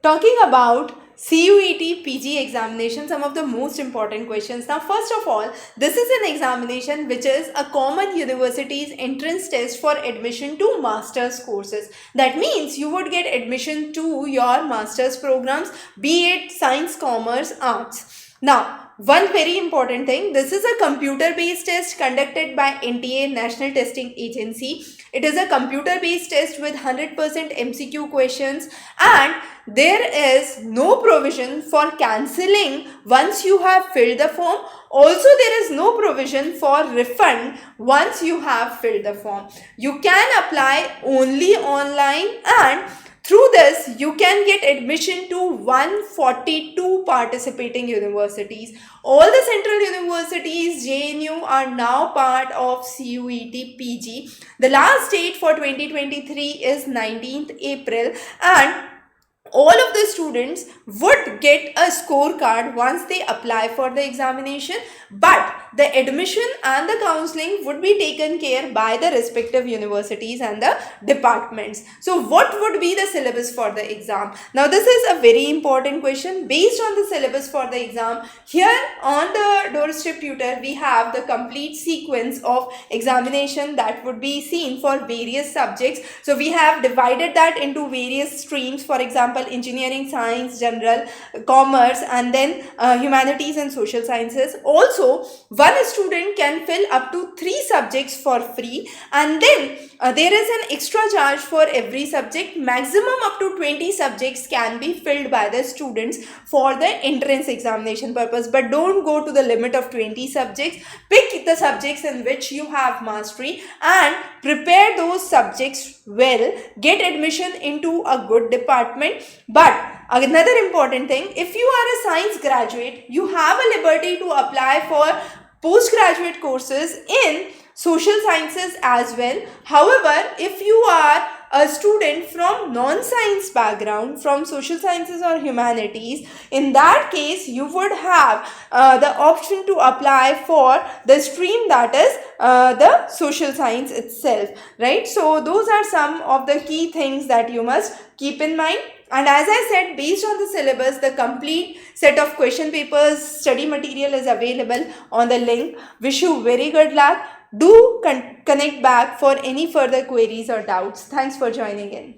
Talking about CUET PG examination, some of the most important questions. Now, first of all, this is an examination which is a common university's entrance test for admission to master's courses. That means you would get admission to your master's programs, be it science, commerce, arts. Now, one very important thing, this is a computer-based test conducted by NTA, National Testing Agency. It is a computer-based test with 100% MCQ questions, and there is no provision for cancelling once you have filled the form. Also, there is no provision for refund once you have filled the form. You can apply only online, and through this, you can get admission to 142 participating universities. All the central universities, JNU, are now part of CUET PG. The last date for 2023 is 19th April, and all of the students would get a scorecard once they apply for the examination, but the admission and the counseling would be taken care by the respective universities and the departments. So what would be the syllabus for the exam? Now, this is a very important question. Based on the syllabus for the exam, here on the doorstep tutor, we have the complete sequence of examination that would be seen for various subjects. So we have divided that into various streams. For example, engineering, science, general, commerce, and then humanities and social sciences. Also, one student can fill up to 3 subjects for free, and then there is an extra charge for every subject. Maximum up to 20 subjects can be filled by the students for the entrance examination purpose, but don't go to the limit of 20 subjects. Pick the subjects in which you have mastery and prepare those subjects well. Get admission into a good department. But another important thing, if you are a science graduate, you have a liberty to apply for postgraduate courses in social sciences as well. However, if you are a student from non-science background, from social sciences or humanities, in that case you would have the option to apply for the stream that is the social science itself, right? So those are some of the key things that you must keep in mind. And as I said, based on the syllabus, the complete set of question papers, study material is available on the link. Wish you very good luck. Do connect back for any further queries or doubts. Thanks for joining in.